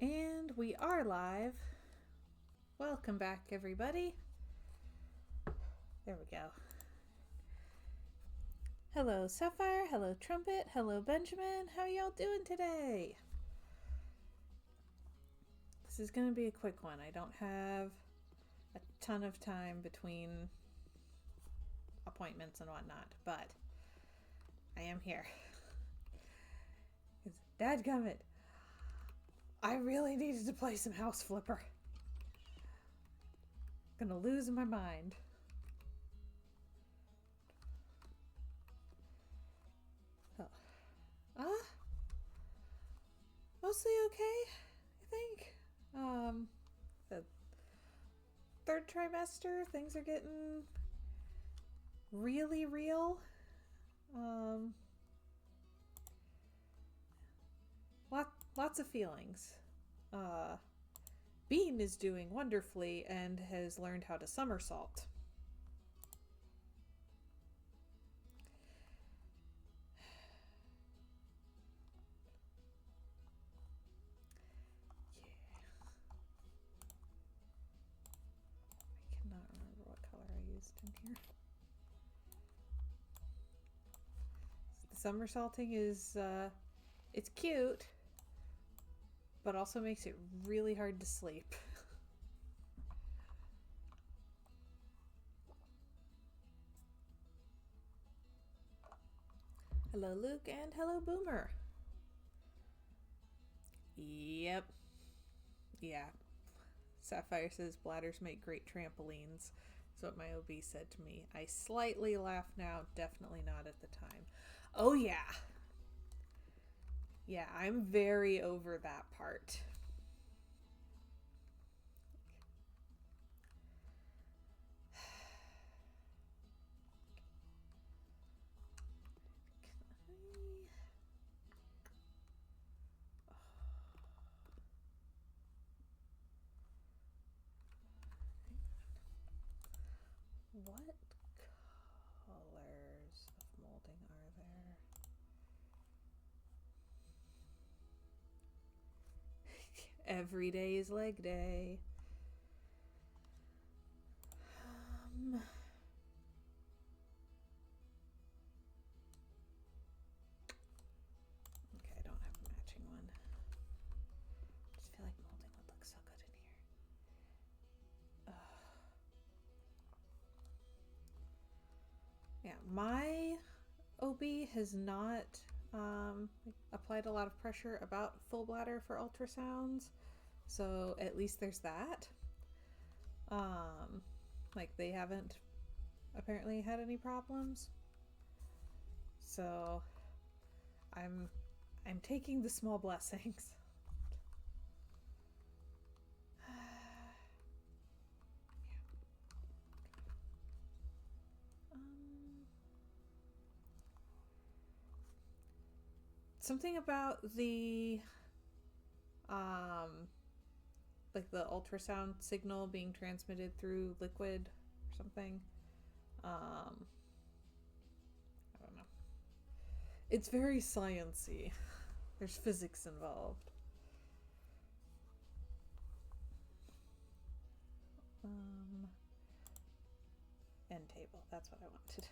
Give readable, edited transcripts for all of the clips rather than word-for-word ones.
And we are live. Welcome back, everybody. There we go. Hello, Sapphire. Hello, Trumpet. Hello, Benjamin. How y'all doing today? This is going to be a quick one. I don't have a ton of time between appointments and whatnot, but I am here. Dadgummit, I really needed to play some House Flipper. Gonna lose my mind. Mostly okay, I think. The third trimester, things are getting really real. Lots of feelings. Bean is doing wonderfully and has learned how to somersault. In here. The somersaulting is it's cute, but also makes it really hard to sleep. Hello, Luke, and hello, Boomer. Yep. Yeah. Sapphire says bladders make great trampolines. That's what my OB said to me. I slightly laugh now, definitely not at the time. Oh yeah. Yeah, I'm very over that part. What colors of molding are there? Every day is leg day. Okay, I don't have a matching one. I just feel like molding would look so good in here. Yeah, my OB has not applied a lot of pressure about full bladder for ultrasounds, so at least there's that. Like they haven't apparently had any problems, so I'm taking the small blessings. Something about the like the ultrasound signal being transmitted through liquid or something. I don't know. It's very science-y. There's physics involved. End table. That's what I wanted.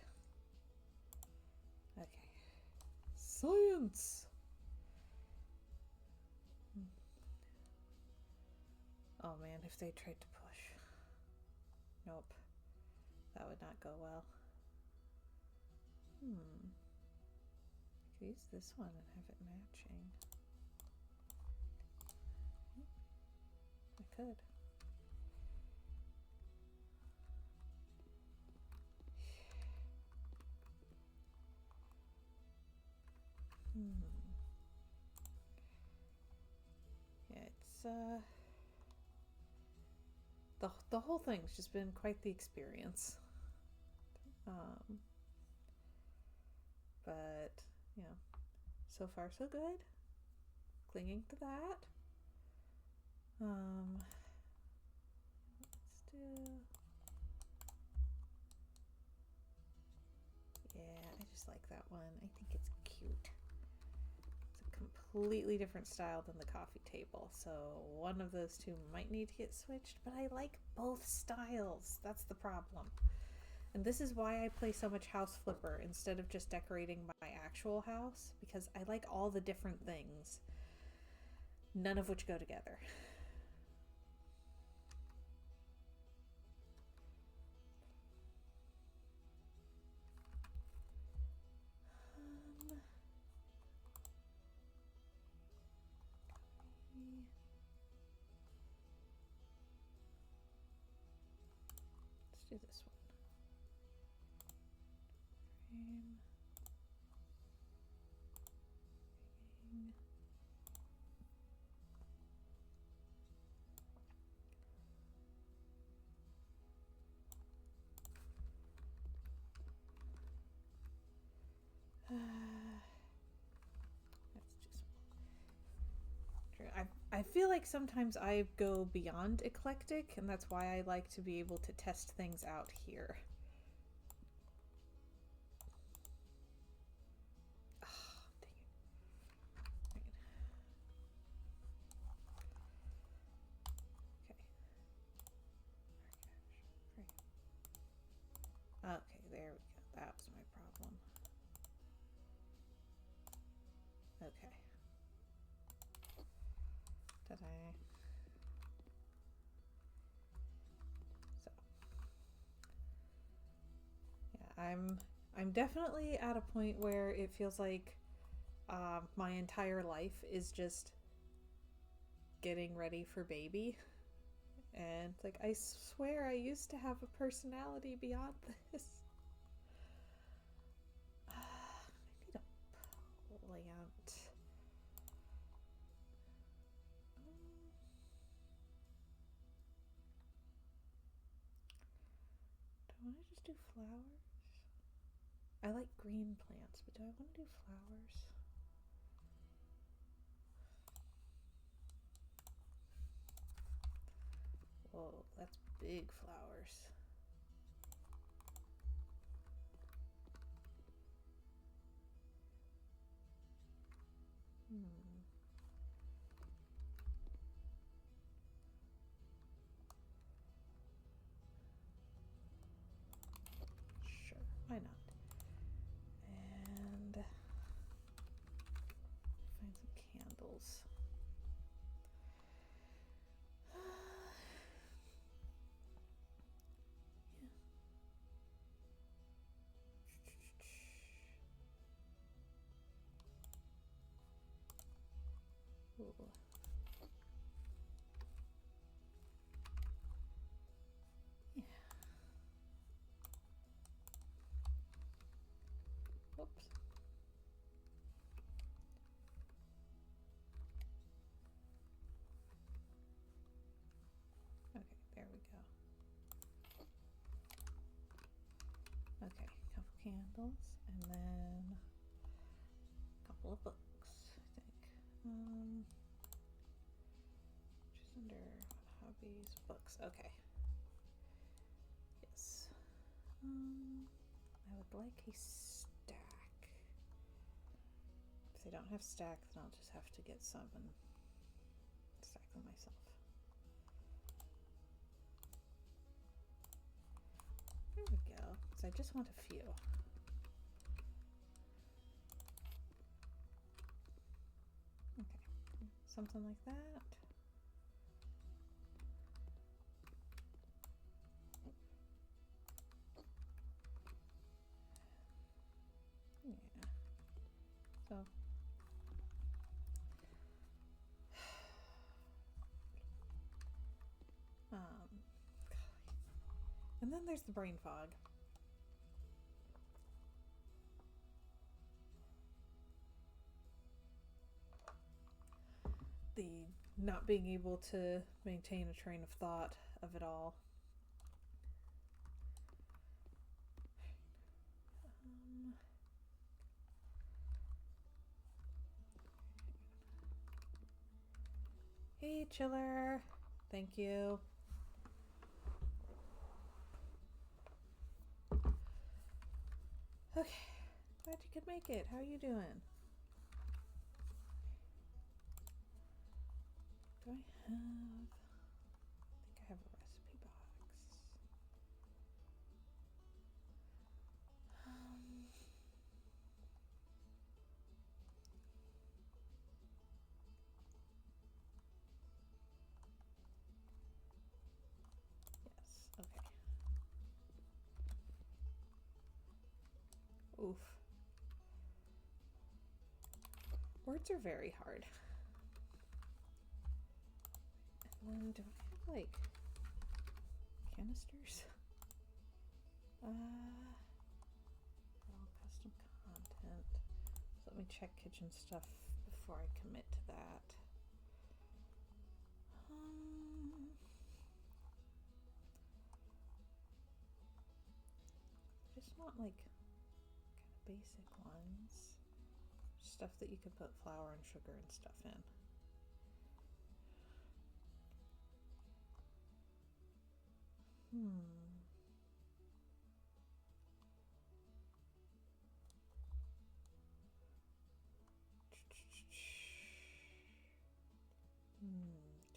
Okay. Science! Oh man, if they tried to push. Nope. That would not go well. I could use this one and have it matching. I could. Yeah, it's the whole thing's just been quite the experience. But you know, so far so good. Clinging to that. Let's do. Yeah, I just like that one. I think it's cute. It's a completely different style than the coffee table. So one of those two might need to get switched, but I like both styles. That's the problem. And this is why I play so much House Flipper instead of just decorating my actual house, because I like all the different things, none of which go together. Let's do this one. Frame. That's just true. I feel like sometimes I go beyond eclectic, and that's why I like to be able to test things out here. Oh, dang it. Right. Okay, there we go. That was my problem. Okay. Did I? So, yeah, I'm definitely at a point where it feels like my entire life is just getting ready for baby. And like, I swear I used to have a personality beyond this. I need a plant. Do I want to just do flowers? I like green plants, but do I want to do flowers? Whoa, that's big flowers. Sure, why not? And find some candles. Ooh. Yeah. Whoops. Okay, there we go. Okay, couple candles, and then a couple of books, I think. Just under hobbies, books. Okay. Yes. I would like a stack. If they don't have stacks, then I'll just have to get some and stack them myself. There we go. So I just want a few. Okay, something like that. Yeah. So. And then there's the brain fog. The not being able to maintain a train of thought of it all. Hey, Chiller. Thank you. Okay, glad you could make it. How are you doing? Do I have... I think I have a recipe box. Yes, okay. Oof. Words are very hard. And then do I have like canisters? All custom content. So let me check kitchen stuff before I commit to that. I just want like kind of basic ones. Stuff that you could put flour and sugar and stuff in.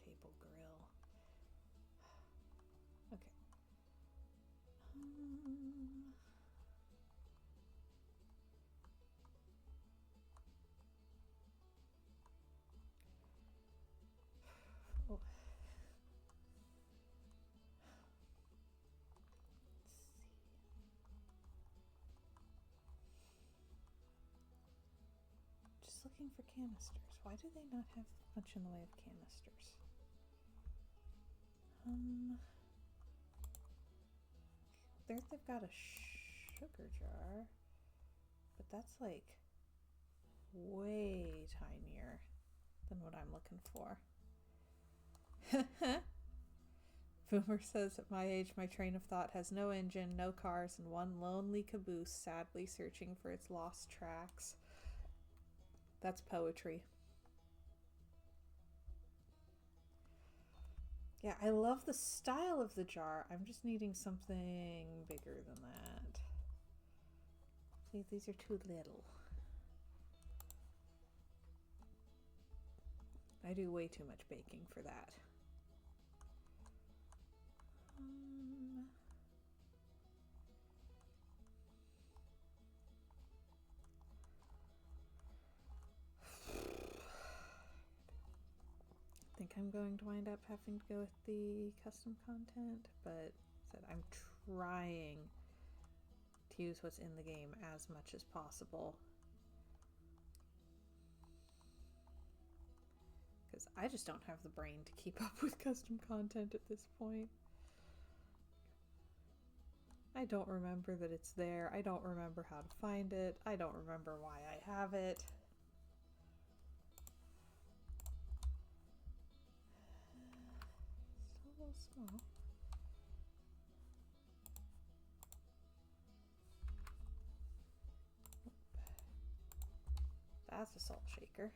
Table grill. Okay. Oh. Just looking for canisters. Why do they not have much in the way of canisters? They've got a sugar jar, but that's like way tinier than what I'm looking for. Boomer says, at my age, my train of thought has no engine, no cars, and one lonely caboose sadly searching for its lost tracks. That's poetry. Yeah, I love the style of the jar. I'm just needing something bigger than that. See, these are too little. I do way too much baking for that. I think I'm going to wind up having to go with the custom content, but I'm trying to use what's in the game as much as possible. Because I just don't have the brain to keep up with custom content at this point. I don't remember that it's there. I don't remember how to find it. I don't remember why I have it. Still a little small. That's a salt shaker.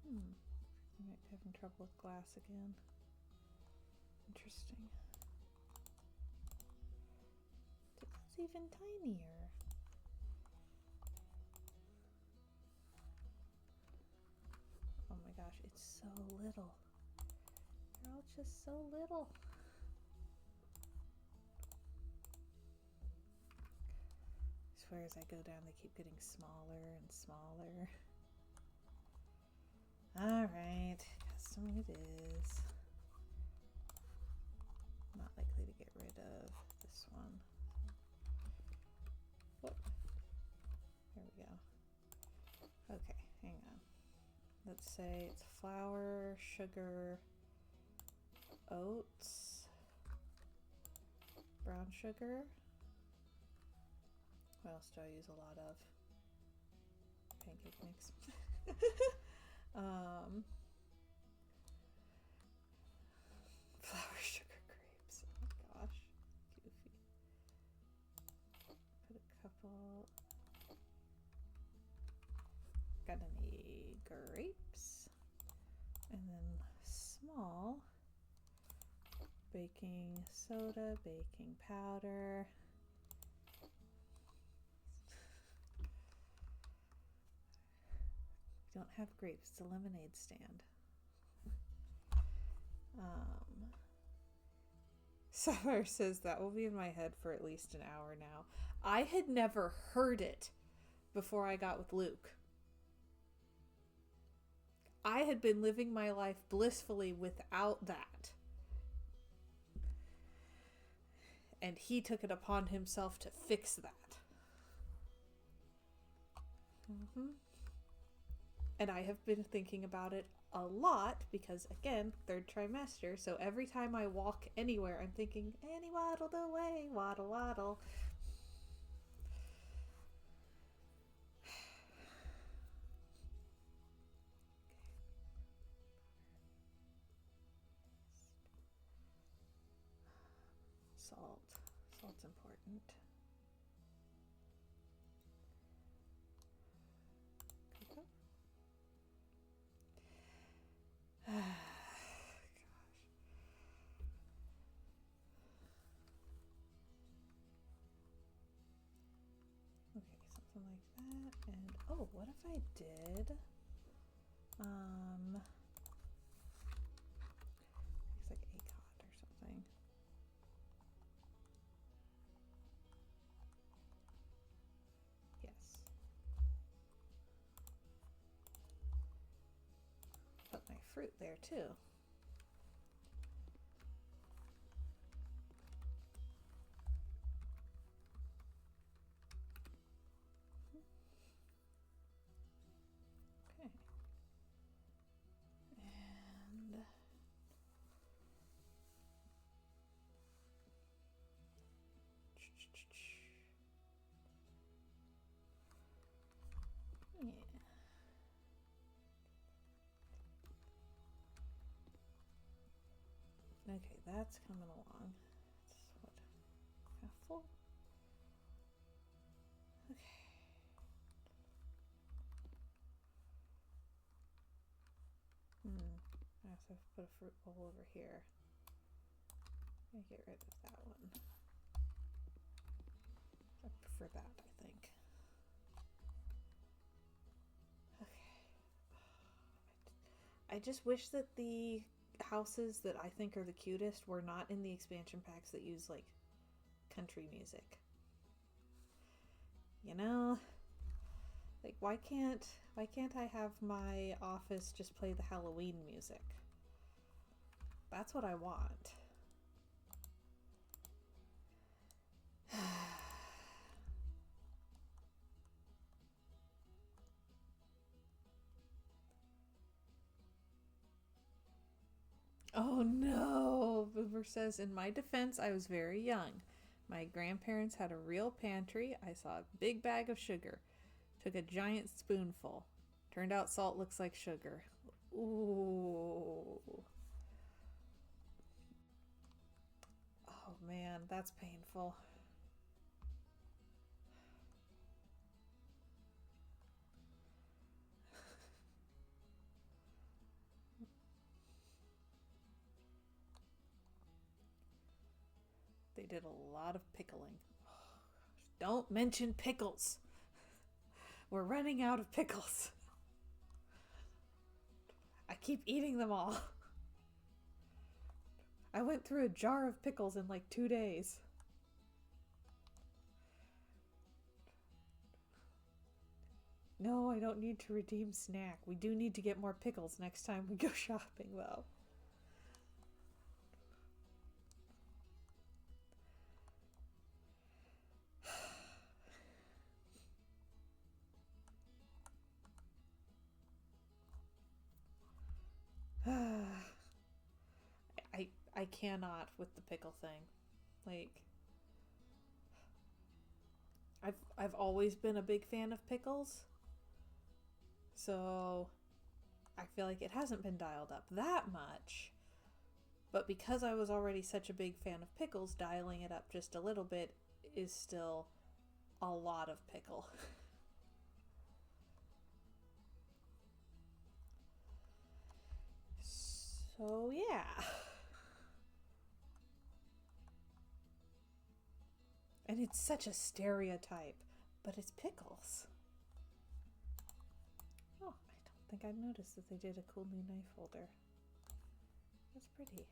I might be having trouble with glass again. Interesting. It's even tinier. Oh my gosh, it's so little. They're all just so little. I swear as I go down, they keep getting smaller and smaller. Alright, custom it is. Not likely to get rid of this one. Whoop. There we go. Okay, hang on. Let's say it's flour, sugar, oats, brown sugar. What else do I use a lot of? Pancake mix. Flour, sugar, grapes. Oh my gosh, goofy. Put a couple. Gonna need grapes, and then small baking soda, baking powder. don't have grapes. It's a lemonade stand. Sapphire says that will be in my head for at least an hour now. I had never heard it before I got with Luke. I had been living my life blissfully without that. And he took it upon himself to fix that. And I have been thinking about it a lot because, again, third trimester. So every time I walk anywhere, I'm thinking, Annie waddled away, waddle, waddle. Salt. Salt's important. Gosh. Okay, something like that. And oh, what if I did it's like ACOT or something. Yes. Put my fruit there too. Okay. And yeah. Okay, that's coming along. It's what, half full? Okay. I also have to put a fruit bowl over here. I'm gonna get rid of that one. I prefer that, I think. Okay. I just wish that the houses that I think are the cutest were not in the expansion packs that use like country music. You know, like why can't I have my office just play the Halloween music? That's what I want. Oh no, Boomer says, in my defense, I was very young. My grandparents had a real pantry. I saw a big bag of sugar. Took a giant spoonful. Turned out salt looks like sugar. Ooh. Oh man, that's painful. They did a lot of pickling. Don't mention pickles. We're running out of pickles. I keep eating them all. I went through a jar of pickles in like 2 days. No, I don't need to redeem snack. We do need to get more pickles next time we go shopping, though. I cannot with the pickle thing. Like I've always been a big fan of pickles. So I feel like it hasn't been dialed up that much. But because I was already such a big fan of pickles, dialing it up just a little bit is still a lot of pickle. So yeah. And it's such a stereotype, but it's pickles. Oh, I don't think I noticed that they did a cool new knife holder. That's pretty.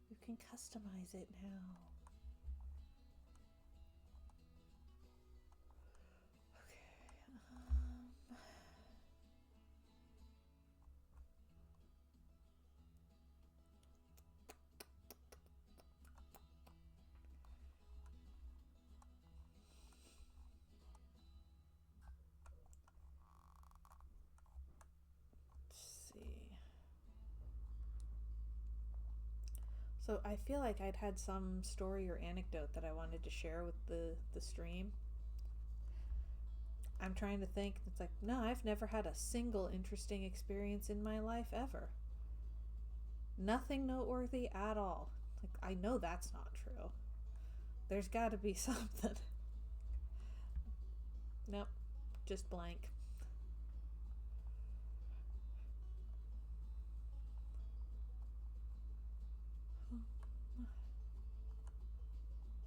You can customize it now. So I feel like I'd had some story or anecdote that I wanted to share with the stream. I'm trying to think. It's like, no, I've never had a single interesting experience in my life ever. Nothing noteworthy at all. Like, I know that's not true. There's got to be something. Nope, just blank.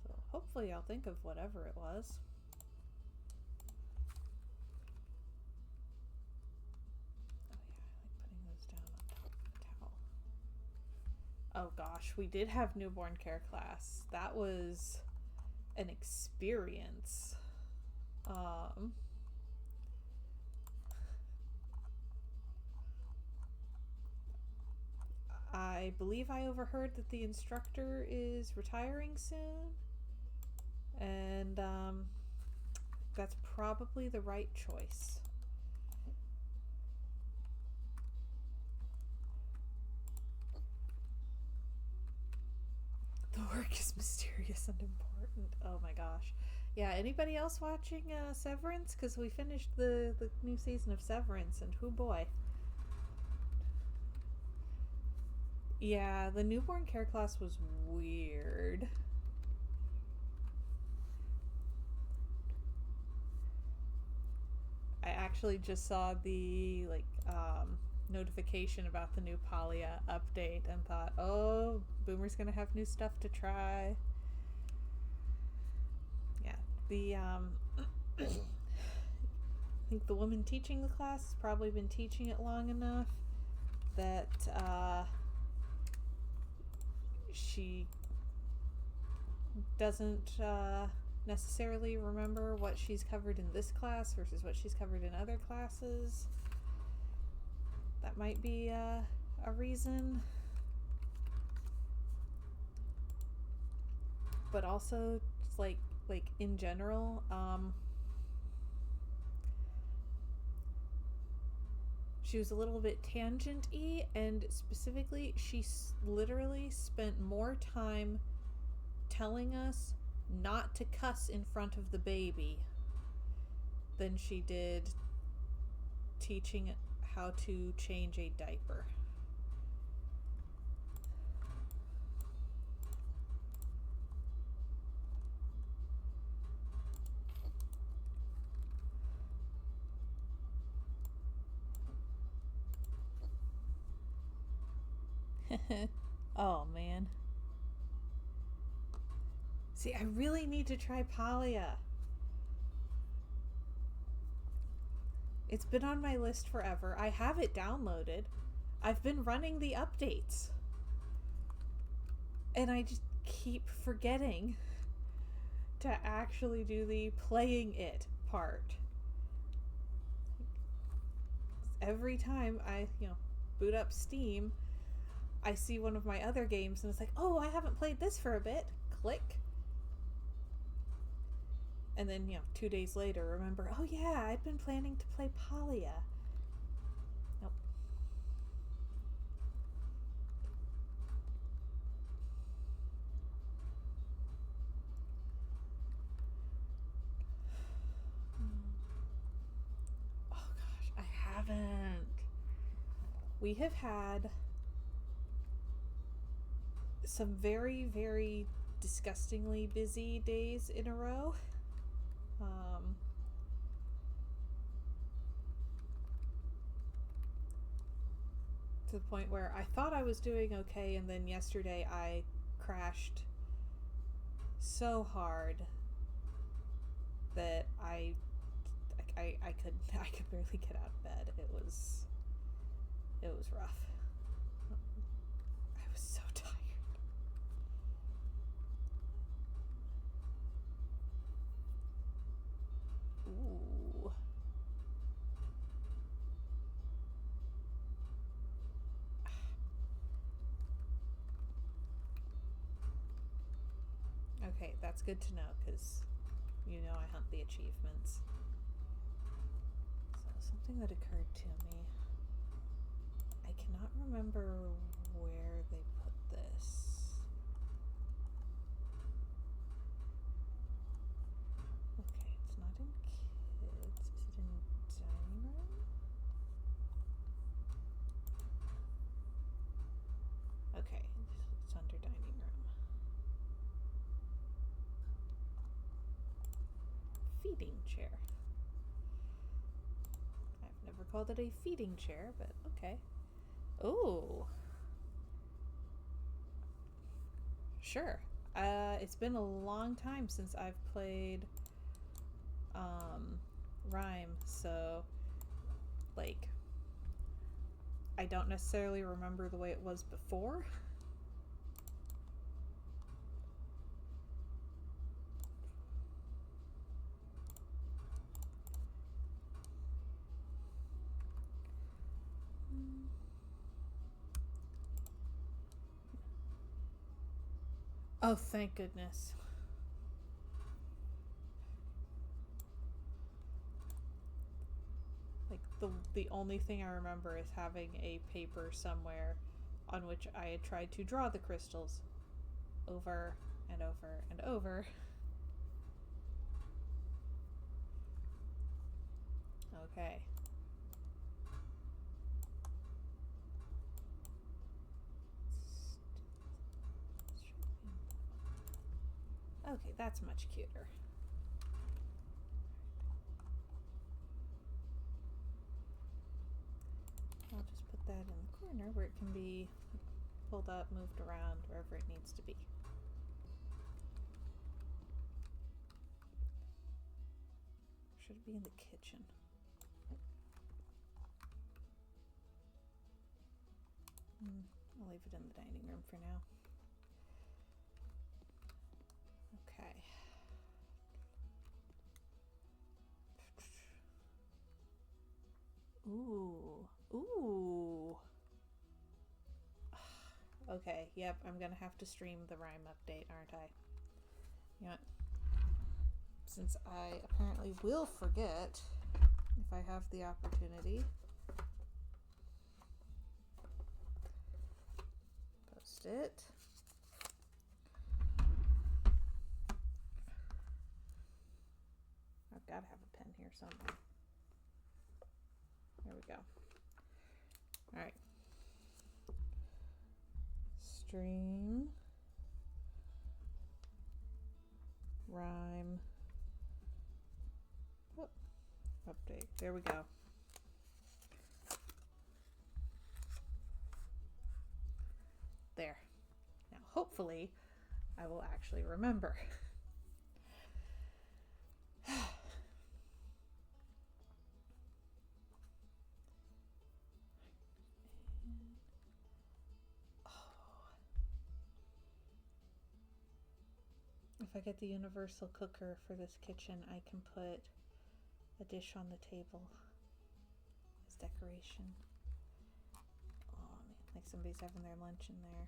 So hopefully I'll think of whatever it was. Oh gosh, we did have newborn care class. That was an experience. I believe I overheard that the instructor is retiring soon, and that's probably the right choice. The work is mysterious and important. Oh my gosh. Yeah, anybody else watching Severance? Because we finished the new season of Severance, and oh boy. Yeah, the newborn care class was weird. I actually just saw the notification about the new Palia update and thought, oh, Boomer's gonna have new stuff to try. Yeah, the I think the woman teaching the class has probably been teaching it long enough that she doesn't necessarily remember what she's covered in this class versus what she's covered in other classes. That might be a reason. But also, just like in general, she was a little bit tangent-y, and specifically, she literally spent more time telling us not to cuss in front of the baby than she did teaching how to change a diaper. Oh man. See, I really need to try Palia. It's been on my list forever. I have it downloaded. I've been running the updates. And I just keep forgetting to actually do the playing it part. Every time I, boot up Steam, I see one of my other games and it's like, oh, I haven't played this for a bit. Click. And then, 2 days later, remember, oh yeah, I've been planning to play Palia. Nope. Oh gosh, I haven't. We have had some very, very disgustingly busy days in a row. To the point where I thought I was doing okay, and then yesterday I crashed so hard that I I could barely get out of bed. It was rough. I was so tired. Ooh. Okay, that's good to know, because you know I hunt the achievements. So something that occurred to me. I cannot remember where they put this. Okay, it's not in kids. Is it in dining room? Okay, it's under dining room. Feeding chair. I've never called it a feeding chair, but okay. Oh. Sure. It's been a long time since I've played Rime, so like I don't necessarily remember the way it was before. Oh, thank goodness. Like the only thing I remember is having a paper somewhere on which I had tried to draw the crystals over and over and over. Okay. Okay, that's much cuter. I'll just put that in the corner where it can be pulled up, moved around, wherever it needs to be. Should it be in the kitchen? I'll leave it in the dining room for now. Okay. Ooh. Ooh. Okay, yep, I'm gonna have to stream the Rime update, aren't I? You know what? Since I apparently will forget if I have the opportunity, post it. I've got to have a pen here somewhere. There we go. All right. Stream Rime update. There we go. There. Now, hopefully, I will actually remember. If I get the universal cooker for this kitchen, I can put a dish on the table as decoration. Oh man, like somebody's having their lunch in there.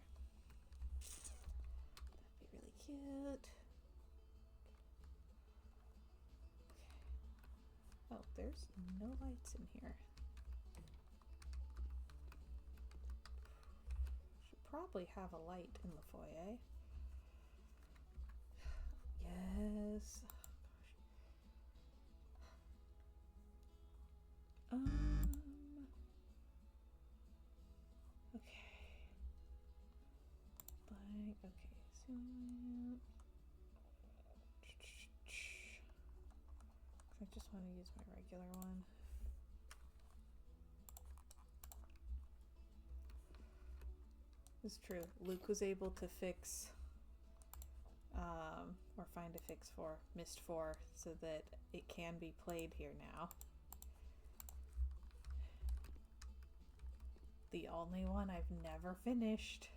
That'd be really cute. Okay. Oh, there's no lights in here. Should probably have a light in the foyer. Yes. Oh gosh. Okay. Blank. Okay. Zoom. I just want to use my regular one. It's true. Luke was able to fix or find a fix for Myst 4 so that it can be played here now. The only one I've never finished.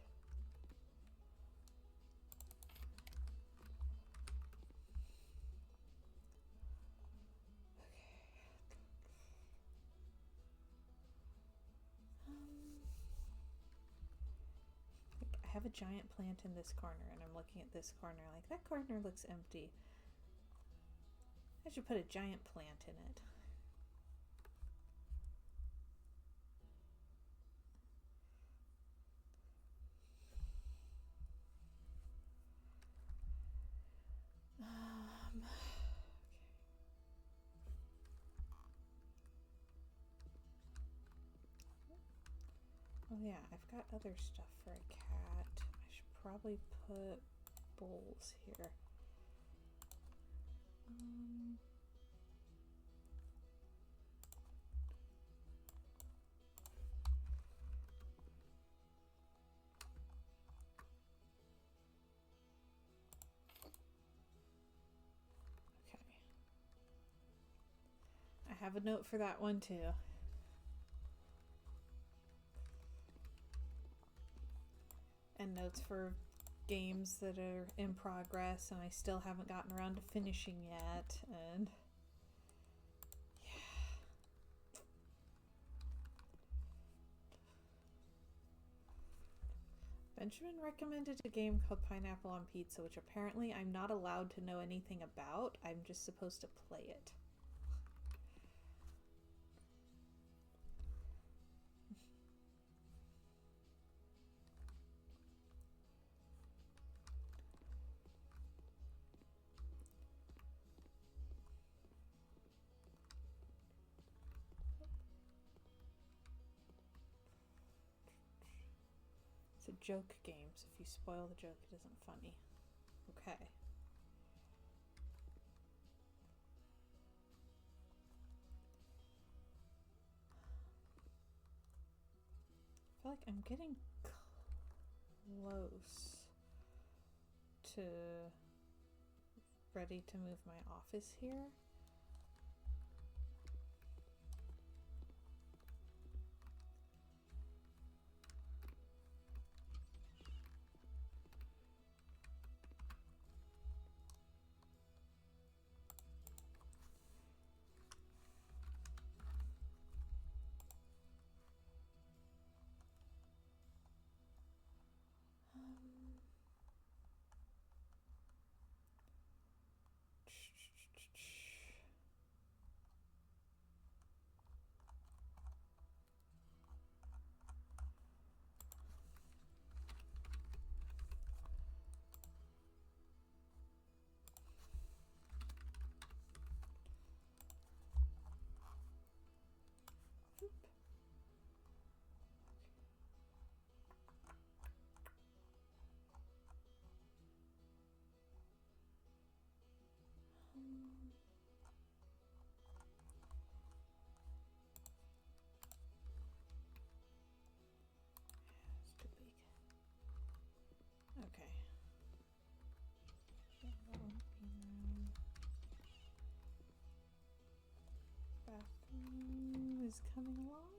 I have a giant plant in this corner and I'm looking at this corner like, that corner looks empty. I should put a giant plant in it. Oh yeah, I've got other stuff for a cat. I should probably put bowls here. Okay. I have a note for that one too. And notes for games that are in progress and I still haven't gotten around to finishing yet, and yeah. Benjamin recommended a game called Pineapple on Pizza, which apparently I'm not allowed to know anything about. I'm just supposed to play it. It's a joke game, so if you spoil the joke, it isn't funny. Okay. I feel like I'm getting close to ready to move my office here. It's too big. Okay. Bathroom is coming along.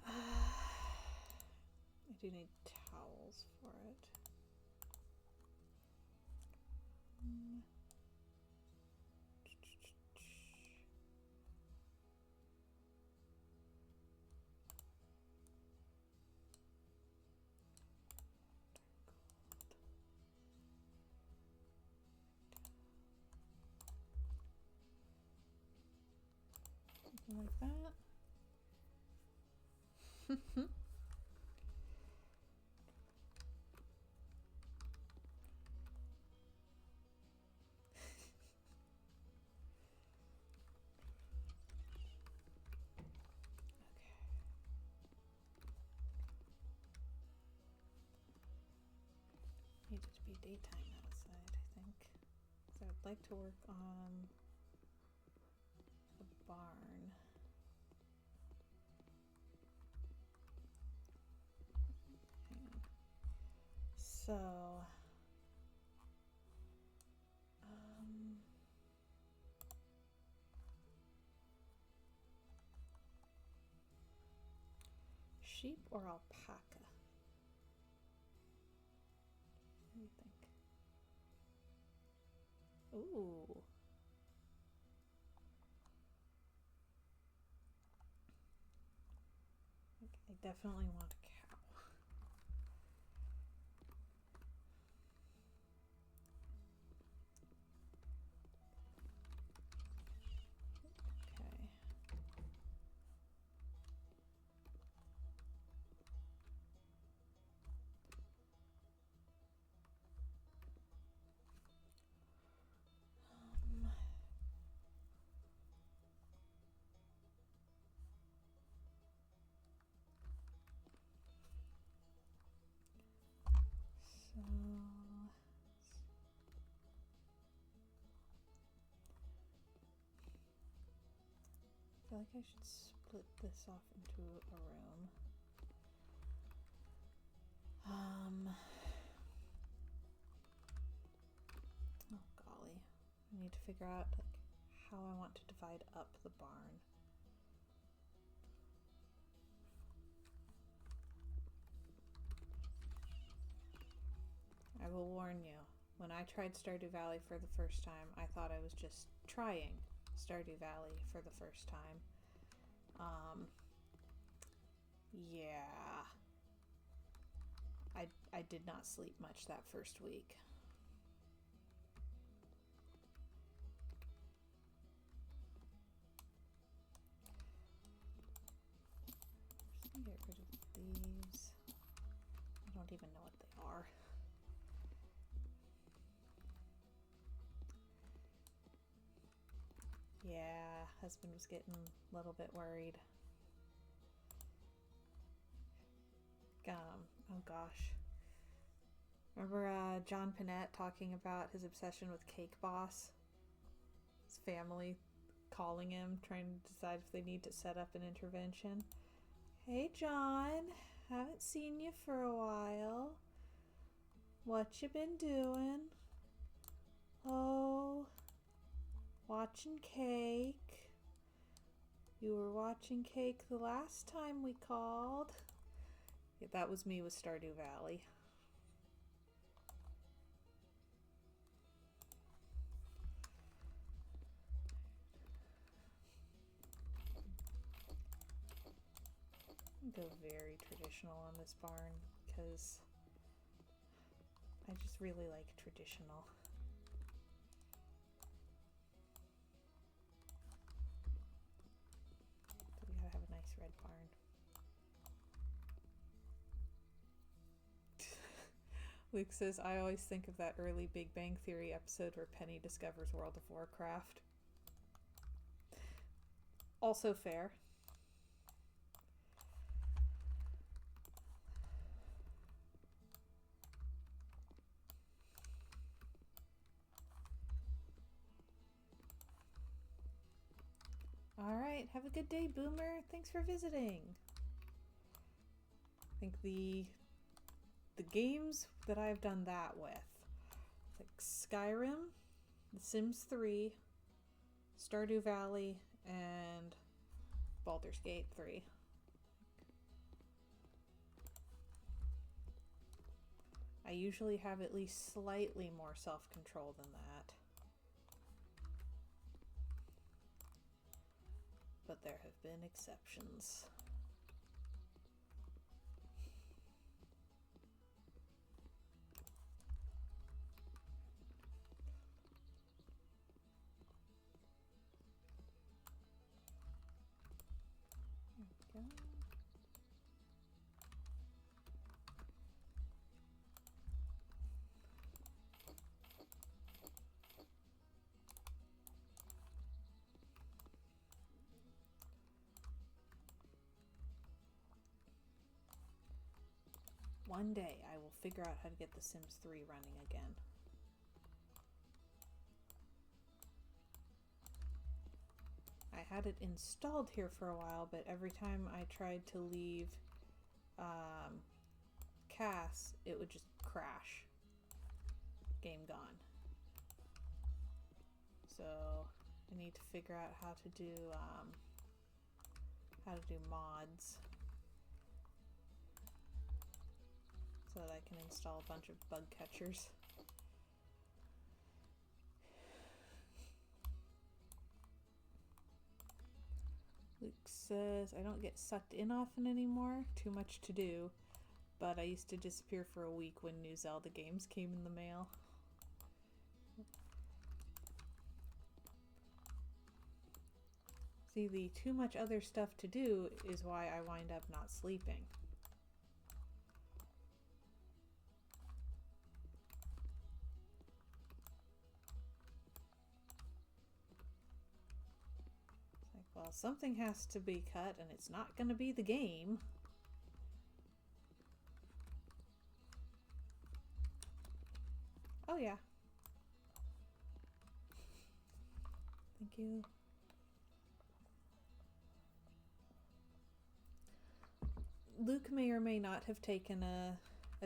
I do need towels for it. Something like that. Needed to be daytime outside, I think. So I'd like to work on the barn. Hang on. So, um, sheep or alpaca? What do you think? Ooh. I definitely want a cow. Okay. So I feel like I should split this off into a room. Oh golly. I need to figure out like how I want to divide up the barn. I will warn you, when I tried Stardew Valley for the first time, I thought I was just trying Stardew Valley for the first time. Yeah. I did not sleep much that first week. Just gonna get rid of these. I don't even know what they are. Yeah, husband was getting a little bit worried. Oh gosh. Remember John Panette talking about his obsession with Cake Boss? His family calling him, trying to decide if they need to set up an intervention. Hey John, haven't seen you for a while. What you been doing? Oh, watching Cake. You were watching Cake the last time we called. Yeah, that was me with Stardew Valley. Go very traditional on this barn because I just really like traditional. So we gotta have a nice red barn. Luke says, I always think of that early Big Bang Theory episode where Penny discovers World of Warcraft. Also fair. Alright, have a good day, Boomer. Thanks for visiting. I think the games that I've done that with, like Skyrim, The Sims 3, Stardew Valley, and Baldur's Gate 3. I usually have at least slightly more self-control than that. But there have been exceptions. There we go. One day I will figure out how to get The Sims 3 running again. I had it installed here for a while, but every time I tried to leave Cass, it would just crash. Game gone. So I need to figure out how to do mods so that I can install a bunch of bug catchers. Luke says, I don't get sucked in often anymore. Too much to do. But I used to disappear for a week when new Zelda games came in the mail. See, the too much other stuff to do is why I wind up not sleeping. It's like, well, something has to be cut, and it's not going to be the game. Oh, yeah. Thank you. Luke may or may not have taken a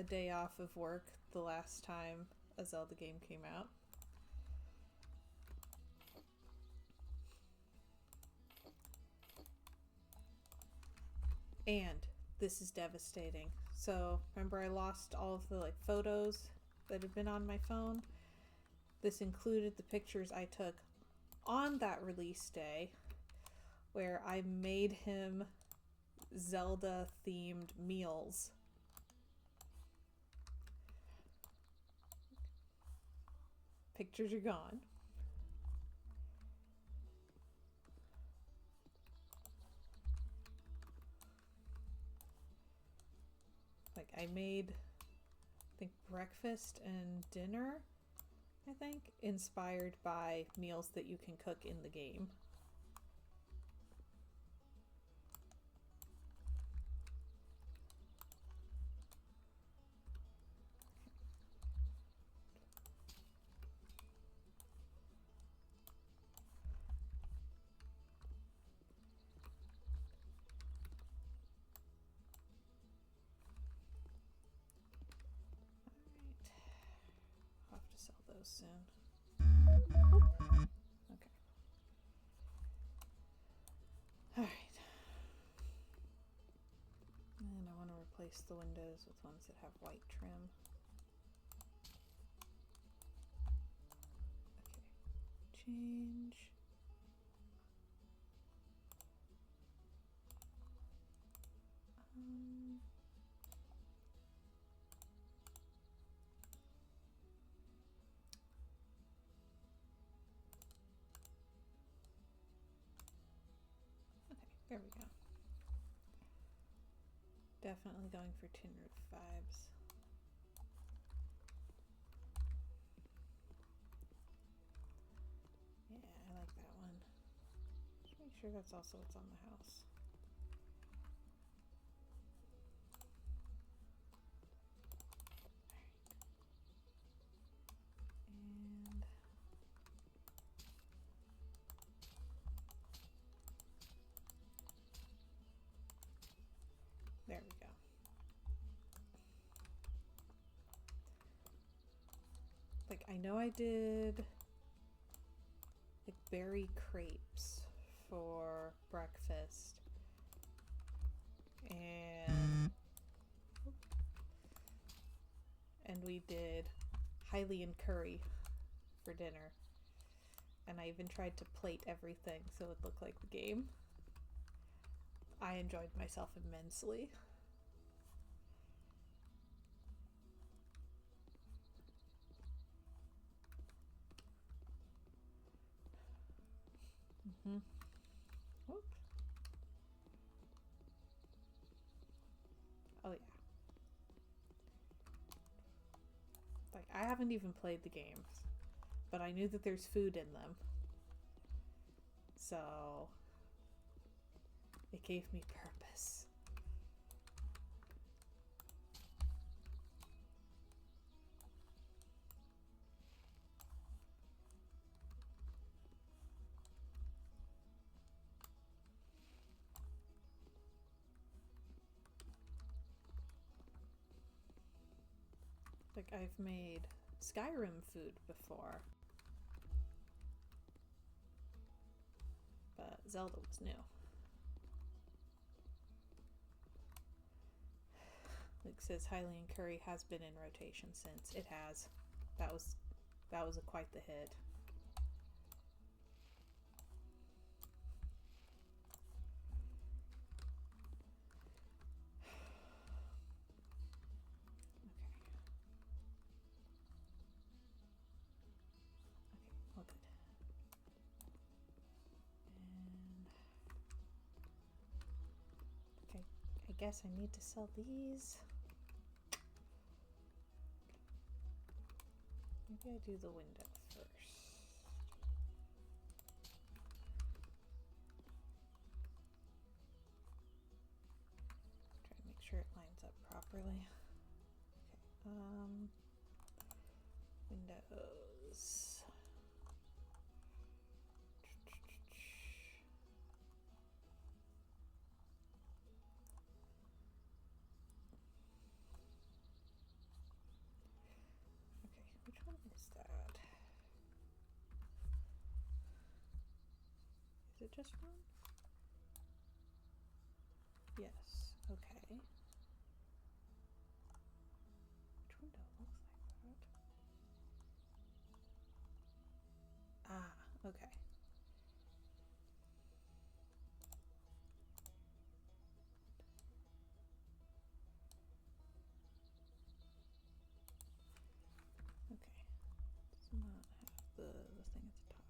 day off of work the last time a Zelda game came out. And this is devastating. So remember I lost all of the photos that had been on my phone? This included the pictures I took on that release day where I made him Zelda themed meals. Pictures are gone. I made, I think, breakfast and dinner, inspired by meals that you can cook in the game. Soon. Okay. All right. And I want to replace the windows with ones that have white trim. Okay. Change. There we go. Definitely going for tin roof vibes. Yeah, I like that one. Just make sure that's also what's on the house. And there we go. I know I did berry crepes for breakfast, and we did Hylian curry for dinner, and I even tried to plate everything so it looked like the game. I enjoyed myself immensely. Whoop. Oh yeah. I haven't even played the games, but I knew that there's food in them. So it gave me purpose. Like, I've made Skyrim food before, but Zelda was new. Luke says Hylian curry has been in rotation since. It has. That was quite the hit. All good. And okay, I guess I need to sell these. Maybe I do the window first. Try to make sure it lines up properly. Okay, windows. Which one is that? Is it just one? Yes. Okay. Which window looks like that? Ah, okay. Okay. Does not have the thing at the top.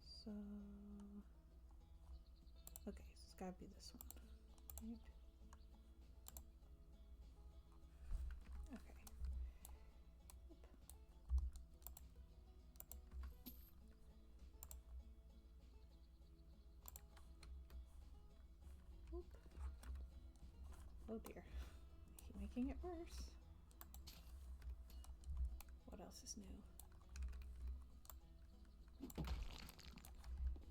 So okay, so it's gotta be this one. Right? Okay. Oop. Oop. Oh dear. I keep making it worse. What else is new?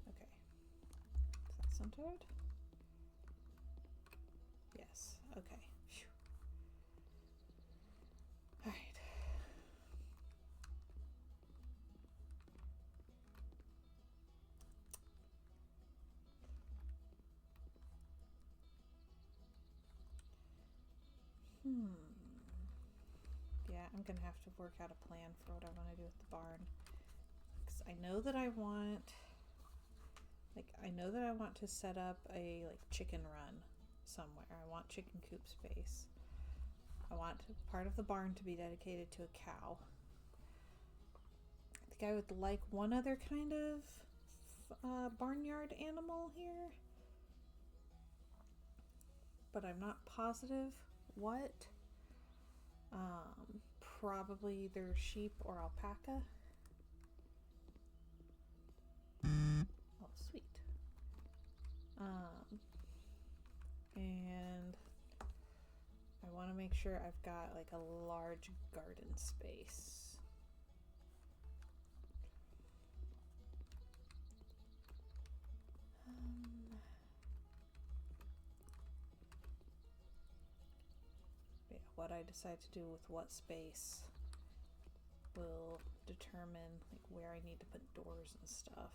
Okay. Is that centered? Yes. Okay. Phew. All right. Yeah, I'm gonna have to work out a plan for what I want to do with the barn. Because I know that I want to set up a chicken run somewhere. I want chicken coop space. I want part of the barn to be dedicated to a cow. I think I would like one other kind of barnyard animal here, but I'm not positive what. Probably either sheep or alpaca. Oh, sweet. And I want to make sure I've got a large garden space. Yeah, what I decide to do with what space will determine where I need to put doors and stuff.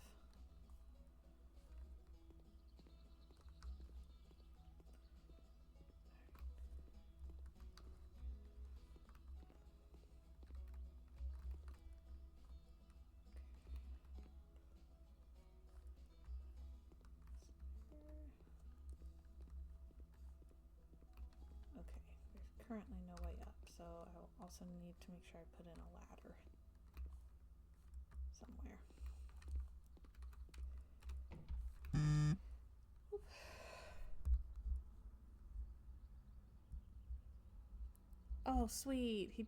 Okay, there's currently no way up, so I'll also need to make sure I put in a ladder somewhere. Oop. Oh, sweet. He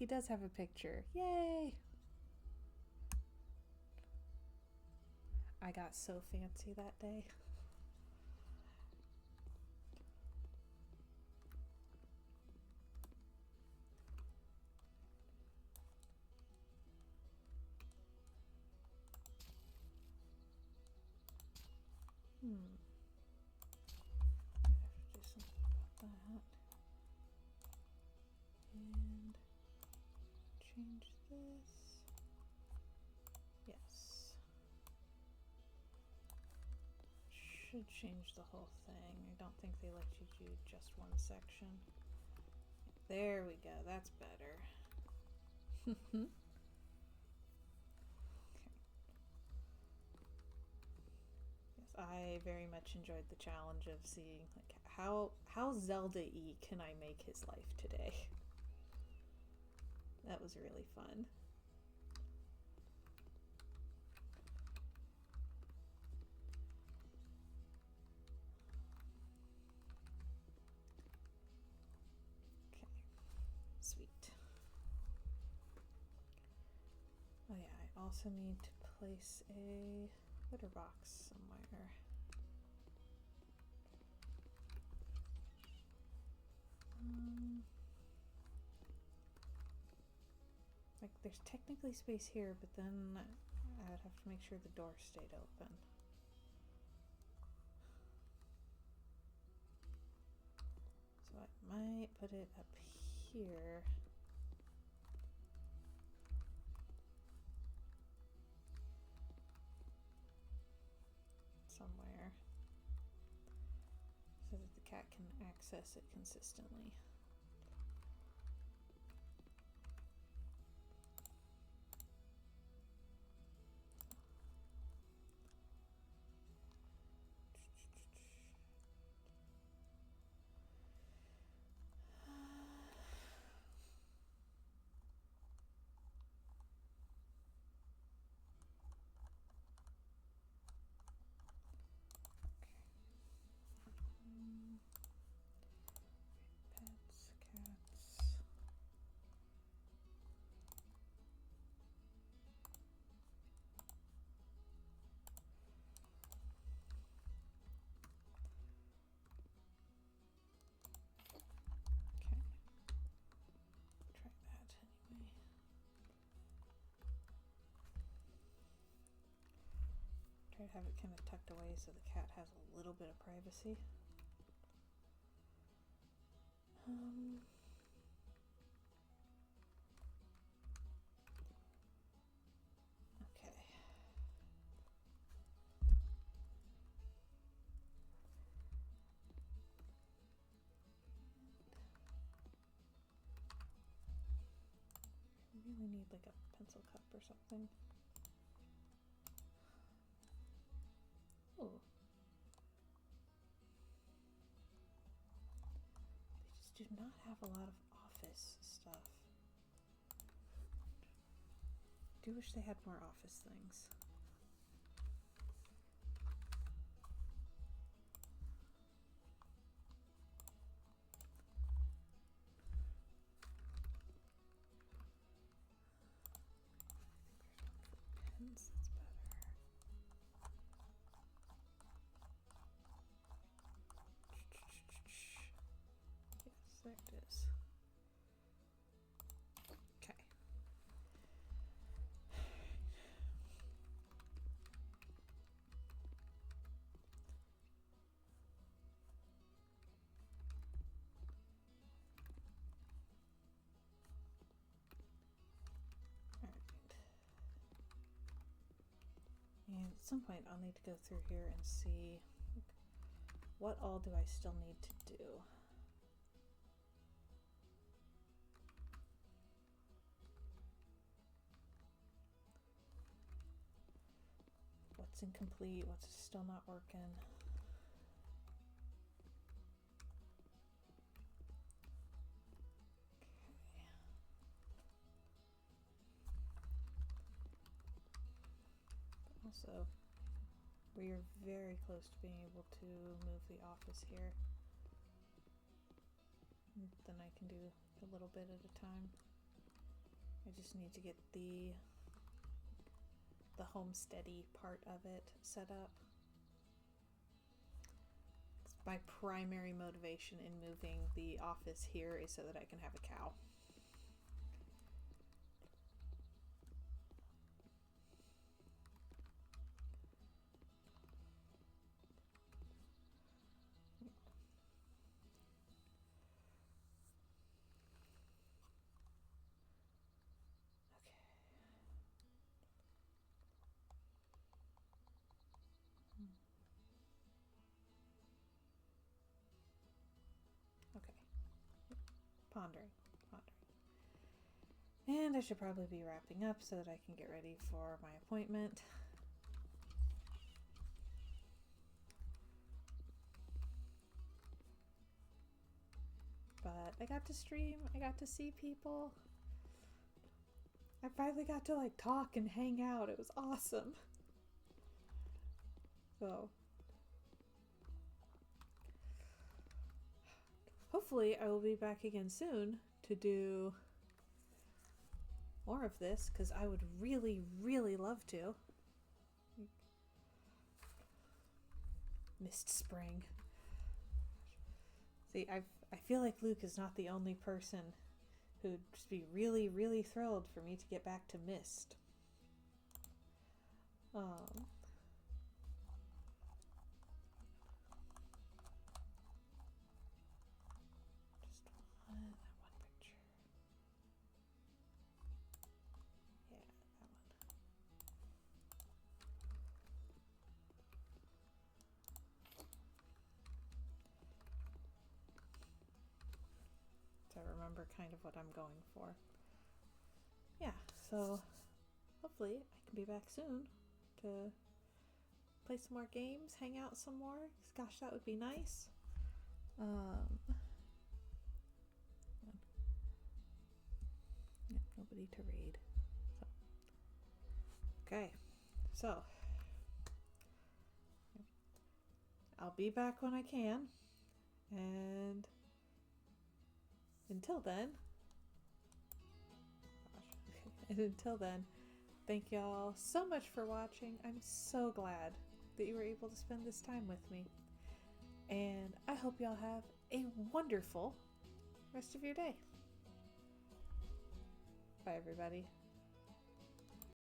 does have a picture. Yay! I got so fancy that day. I have to do something about that. And change this. Yes. Should change the whole thing. I don't think they let you do just one section. There we go. That's better. Okay. Yes, I very much enjoyed the challenge of seeing like how Zelda-y can I make his life today. That was really fun. Okay, sweet. Oh yeah, I also need to place a litter box somewhere. Like there's technically space here, but then I would have to make sure the door stayed open. So I might put it up here. Somewhere. So that the cat can access it consistently. Pets, cats. Okay. Try that anyway. Try to have it kind of tucked away so the cat has a little bit of privacy. Okay. I really need like a pencil cup or something. Oh. They just do not have a lot of office stuff. Do wish they had more office things. Pens, that's better. Yes, there it is. Okay. And at some point I'll need to go through here and see what all do I still need to do. What's incomplete, what's still not working. Also, we are very close to being able to move the office here. And then I can do a little bit at a time. I just need to get the homesteady part of it set up. My primary motivation in moving the office here is so that I can have a cow. pondering. And I should probably be wrapping up so that I can get ready for my appointment. But I got to stream, I got to see people. I finally got to like talk and hang out. It was awesome. So hopefully I will be back again soon to do more of this, because I would really, really love to. Missed spring. See, I feel like Luke is not the only person who'd just be really, really thrilled for me to get back to Mist. Just one picture. Yeah, that one. To remember kind of what I'm going for. Yeah, so hopefully I can be back soon to play some more games, hang out some more. Gosh, that would be nice. Nobody to read. So. Okay, so I'll be back when I can, and until then, thank y'all so much for watching. I'm so glad that you were able to spend this time with me, and I hope y'all have a wonderful rest of your day. Bye, everybody.